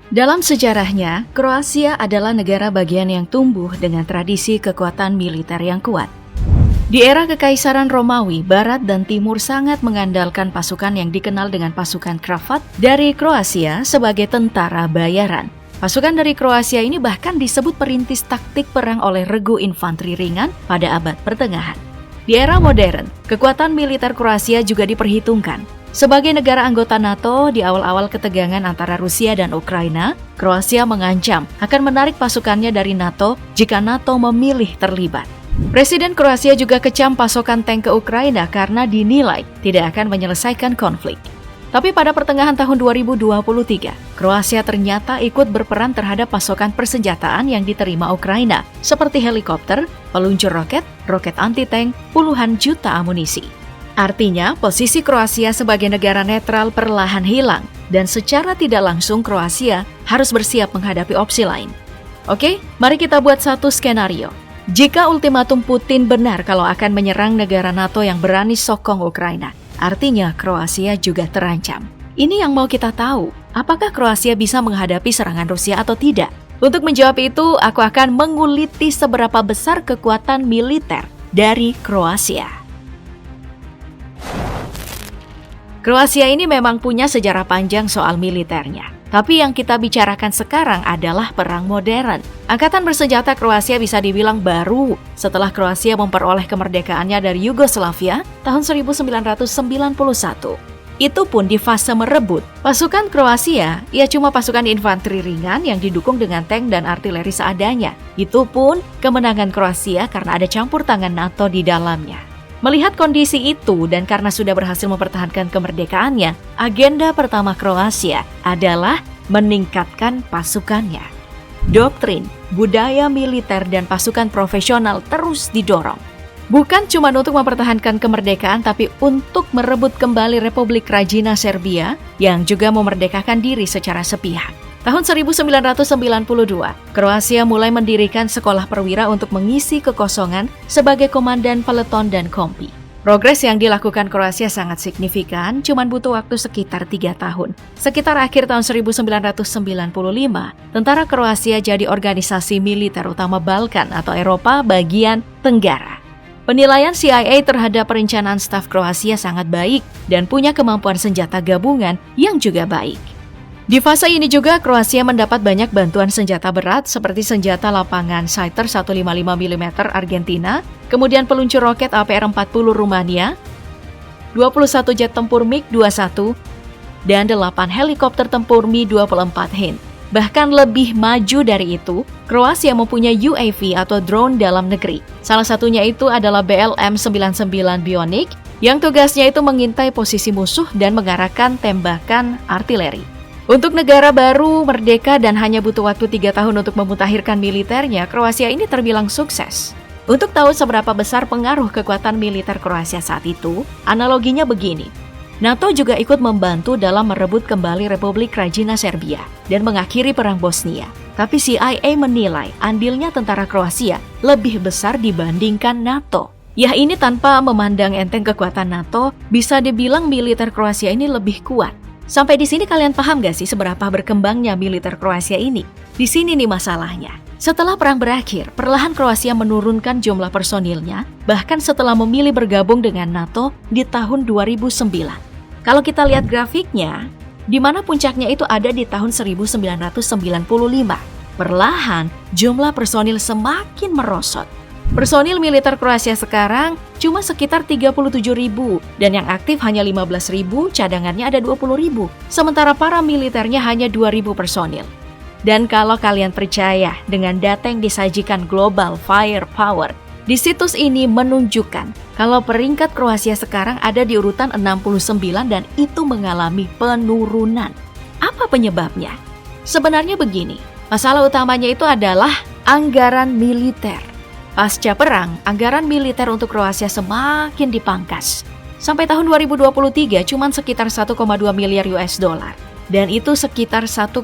Dalam sejarahnya, Kroasia adalah negara bagian yang tumbuh dengan tradisi kekuatan militer yang kuat. Di era Kekaisaran Romawi, Barat dan Timur sangat mengandalkan pasukan yang dikenal dengan pasukan Kravat dari Kroasia sebagai tentara bayaran. Pasukan dari Kroasia ini bahkan disebut perintis taktik perang oleh regu infanteri ringan pada abad pertengahan. Di era modern, kekuatan militer Kroasia juga diperhitungkan. Sebagai negara anggota NATO, di awal-awal ketegangan antara Rusia dan Ukraina, Kroasia mengancam akan menarik pasukannya dari NATO jika NATO memilih terlibat. Presiden Kroasia juga kecam pasokan tank ke Ukraina karena dinilai tidak akan menyelesaikan konflik. Tapi pada pertengahan tahun 2023, Kroasia ternyata ikut berperan terhadap pasokan persenjataan yang diterima Ukraina, seperti helikopter, peluncur roket, roket anti-tank, puluhan juta amunisi. Artinya, posisi Kroasia sebagai negara netral perlahan hilang, dan secara tidak langsung Kroasia harus bersiap menghadapi opsi lain. Oke, mari kita buat satu skenario. Jika ultimatum Putin benar kalau akan menyerang negara NATO yang berani sokong Ukraina, artinya Kroasia juga terancam. Ini yang mau kita tahu, apakah Kroasia bisa menghadapi serangan Rusia atau tidak? Untuk menjawab itu, aku akan menguliti seberapa besar kekuatan militer dari Kroasia. Kroasia ini memang punya sejarah panjang soal militernya. Tapi yang kita bicarakan sekarang adalah perang modern. Angkatan bersenjata Kroasia bisa dibilang baru setelah Kroasia memperoleh kemerdekaannya dari Yugoslavia tahun 1991. Itu pun di fase merebut. Pasukan Kroasia, cuma pasukan infanteri ringan yang didukung dengan tank dan artileri seadanya. Itu pun kemenangan Kroasia karena ada campur tangan NATO di dalamnya. Melihat kondisi itu dan karena sudah berhasil mempertahankan kemerdekaannya, agenda pertama Kroasia adalah meningkatkan pasukannya. Doktrin, budaya militer dan pasukan profesional terus didorong. Bukan cuma untuk mempertahankan kemerdekaan, tapi untuk merebut kembali Republik Krajina Serbia yang juga memerdekakan diri secara sepihak. Tahun 1992, Kroasia mulai mendirikan sekolah perwira untuk mengisi kekosongan sebagai komandan peleton dan kompi. Progres yang dilakukan Kroasia sangat signifikan, cuman butuh waktu sekitar 3 tahun. Sekitar akhir tahun 1995, tentara Kroasia jadi organisasi militer utama Balkan atau Eropa bagian Tenggara. Penilaian CIA terhadap perencanaan staf Kroasia sangat baik dan punya kemampuan senjata gabungan yang juga baik. Di fase ini juga Kroasia mendapat banyak bantuan senjata berat seperti senjata lapangan Siter 155 mm Argentina, kemudian peluncur roket APR-40 Rumania, 21 jet tempur MiG-21, dan 8 helikopter tempur Mi-24 Hind. Bahkan lebih maju dari itu, Kroasia mempunyai UAV atau drone dalam negeri. Salah satunya itu adalah BLM-99 Bionic yang tugasnya itu mengintai posisi musuh dan mengarahkan tembakan artileri. Untuk negara baru, merdeka, dan hanya butuh waktu 3 tahun untuk memutakhirkan militernya, Kroasia ini terbilang sukses. Untuk tahu seberapa besar pengaruh kekuatan militer Kroasia saat itu, analoginya begini. NATO juga ikut membantu dalam merebut kembali Republik Krajina Serbia dan mengakhiri Perang Bosnia. Tapi CIA menilai andilnya tentara Kroasia lebih besar dibandingkan NATO. Ya, ini tanpa memandang enteng kekuatan NATO, bisa dibilang militer Kroasia ini lebih kuat. Sampai di sini kalian paham gak sih seberapa berkembangnya militer Kroasia ini? Di sini nih masalahnya. Setelah perang berakhir, perlahan Kroasia menurunkan jumlah personilnya, bahkan setelah memilih bergabung dengan NATO di tahun 2009. Kalau kita lihat grafiknya, di mana puncaknya itu ada di tahun 1995. Perlahan, jumlah personil semakin merosot. Personil militer Kroasia sekarang cuma sekitar 37.000 dan yang aktif hanya 15.000, cadangannya ada 20.000. Sementara para militernya hanya 2.000 personil. Dan kalau kalian percaya dengan data yang disajikan Global Firepower, di situs ini menunjukkan kalau peringkat Kroasia sekarang ada di urutan 69 dan itu mengalami penurunan. Apa penyebabnya? Sebenarnya begini, masalah utamanya itu adalah anggaran militer. Pasca perang, anggaran militer untuk Kroasia semakin dipangkas. Sampai tahun 2023 cuma sekitar 1,2 miliar US dollar. Dan itu sekitar 1,54%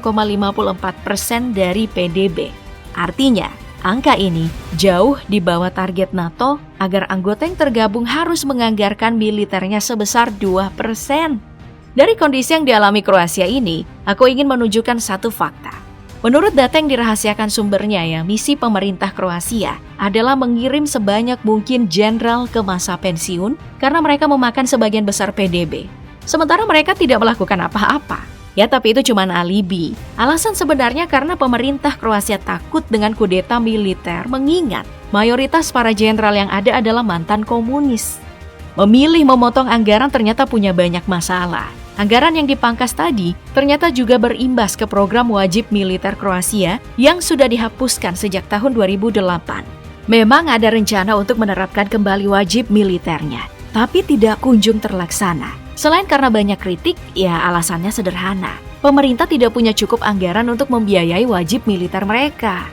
dari PDB. Artinya, angka ini jauh di bawah target NATO agar anggota yang tergabung harus menganggarkan militernya sebesar 2%. Dari kondisi yang dialami Kroasia ini, aku ingin menunjukkan satu fakta. Menurut data yang dirahasiakan sumbernya ya, misi pemerintah Kroasia adalah mengirim sebanyak mungkin jenderal ke masa pensiun karena mereka memakan sebagian besar PDB. Sementara mereka tidak melakukan apa-apa. Ya, tapi itu cuma alibi. Alasan sebenarnya karena pemerintah Kroasia takut dengan kudeta militer mengingat mayoritas para jenderal yang ada adalah mantan komunis. Memilih memotong anggaran ternyata punya banyak masalah. Anggaran yang dipangkas tadi ternyata juga berimbas ke program wajib militer Kroasia yang sudah dihapuskan sejak tahun 2008. Memang ada rencana untuk menerapkan kembali wajib militernya, tapi tidak kunjung terlaksana. Selain karena banyak kritik, ya alasannya sederhana. Pemerintah tidak punya cukup anggaran untuk membiayai wajib militer mereka.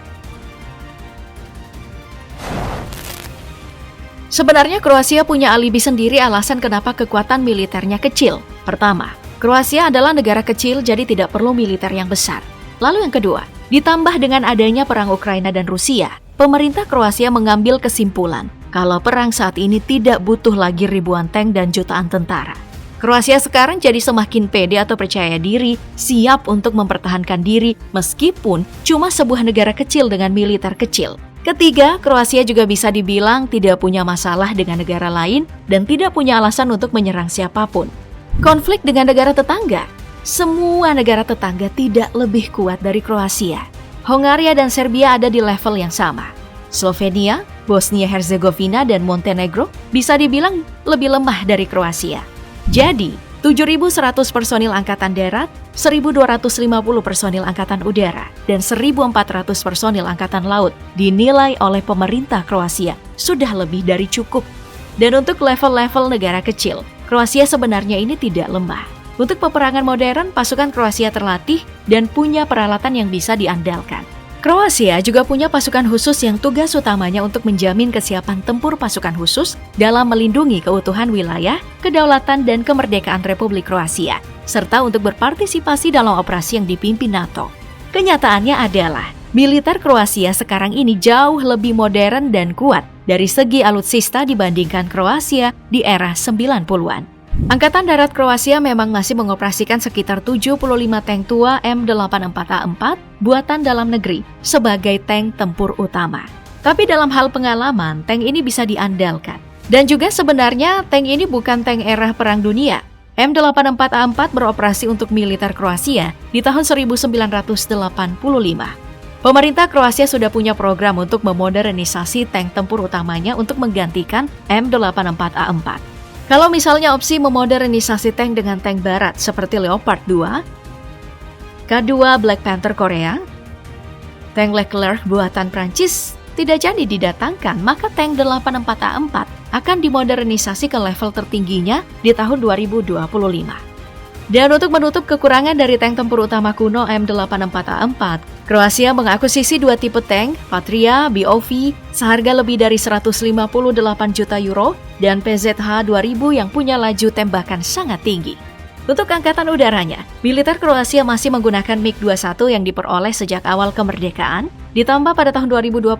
Sebenarnya Kroasia punya alibi sendiri alasan kenapa kekuatan militernya kecil. Pertama, Kroasia adalah negara kecil jadi tidak perlu militer yang besar. Lalu yang kedua, ditambah dengan adanya perang Ukraina dan Rusia, pemerintah Kroasia mengambil kesimpulan kalau perang saat ini tidak butuh lagi ribuan tank dan jutaan tentara. Kroasia sekarang jadi semakin pede atau percaya diri, siap untuk mempertahankan diri meskipun cuma sebuah negara kecil dengan militer kecil. Ketiga, Kroasia juga bisa dibilang tidak punya masalah dengan negara lain dan tidak punya alasan untuk menyerang siapapun. Konflik dengan negara tetangga. Semua negara tetangga tidak lebih kuat dari Kroasia. Hongaria dan Serbia ada di level yang sama. Slovenia, Bosnia-Herzegovina, dan Montenegro bisa dibilang lebih lemah dari Kroasia. Jadi, 7.100 personil Angkatan Darat, 1.250 personil Angkatan Udara, dan 1.400 personil Angkatan Laut dinilai oleh pemerintah Kroasia sudah lebih dari cukup. Dan untuk level-level negara kecil, Kroasia sebenarnya ini tidak lemah. Untuk peperangan modern, pasukan Kroasia terlatih dan punya peralatan yang bisa diandalkan. Kroasia juga punya pasukan khusus yang tugas utamanya untuk menjamin kesiapan tempur pasukan khusus dalam melindungi keutuhan wilayah, kedaulatan, dan kemerdekaan Republik Kroasia, serta untuk berpartisipasi dalam operasi yang dipimpin NATO. Kenyataannya adalah, militer Kroasia sekarang ini jauh lebih modern dan kuat dari segi alutsista dibandingkan Kroasia di era 90-an. Angkatan Darat Kroasia memang masih mengoperasikan sekitar 75 tank tua M84A4 buatan dalam negeri sebagai tank tempur utama. Tapi dalam hal pengalaman, tank ini bisa diandalkan. Dan juga sebenarnya tank ini bukan tank era Perang Dunia. M84A4 beroperasi untuk militer Kroasia di tahun 1985. Pemerintah Kroasia sudah punya program untuk memodernisasi tank tempur utamanya untuk menggantikan M84A4. Kalau misalnya opsi memodernisasi tank dengan tank barat seperti Leopard 2, K2 Black Panther Korea, tank Leclerc buatan Prancis tidak jadi didatangkan, maka tank 84A4 akan dimodernisasi ke level tertingginya di tahun 2025. Dan untuk menutup kekurangan dari tank tempur utama kuno M84A4, Kroasia mengakuisisi dua tipe tank, Patria BOV, seharga lebih dari 158 juta euro, dan PZH 2000 yang punya laju tembakan sangat tinggi. Untuk angkatan udaranya, militer Kroasia masih menggunakan MiG-21 yang diperoleh sejak awal kemerdekaan, ditambah pada tahun 2021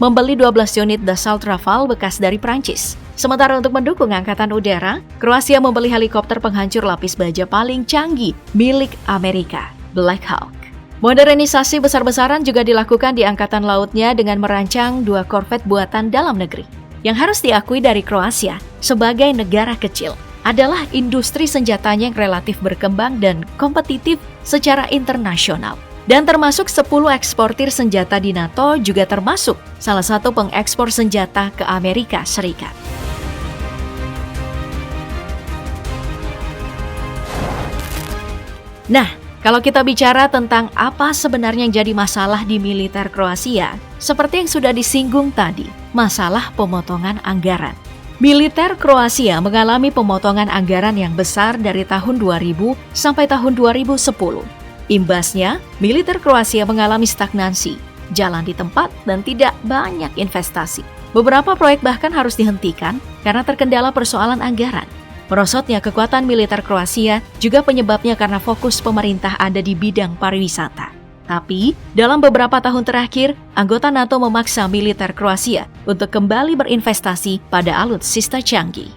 membeli 12 unit Dassault Rafale bekas dari Prancis. Sementara untuk mendukung angkatan udara, Kroasia membeli helikopter penghancur lapis baja paling canggih milik Amerika, Black Hawk. Modernisasi besar-besaran juga dilakukan di angkatan lautnya dengan merancang 2 korvet buatan dalam negeri. Yang harus diakui dari Kroasia sebagai negara kecil adalah industri senjatanya yang relatif berkembang dan kompetitif secara internasional. Dan termasuk 10 eksportir senjata di NATO juga termasuk salah satu pengekspor senjata ke Amerika Serikat. Nah, kalau kita bicara tentang apa sebenarnya yang jadi masalah di militer Kroasia, seperti yang sudah disinggung tadi, masalah pemotongan anggaran. Militer Kroasia mengalami pemotongan anggaran yang besar dari tahun 2000 sampai tahun 2010. Imbasnya, militer Kroasia mengalami stagnansi, jalan di tempat, dan tidak banyak investasi. Beberapa proyek bahkan harus dihentikan karena terkendala persoalan anggaran. Merosotnya kekuatan militer Kroasia juga penyebabnya karena fokus pemerintah ada di bidang pariwisata. Tapi, dalam beberapa tahun terakhir, anggota NATO memaksa militer Kroasia untuk kembali berinvestasi pada alutsista canggih.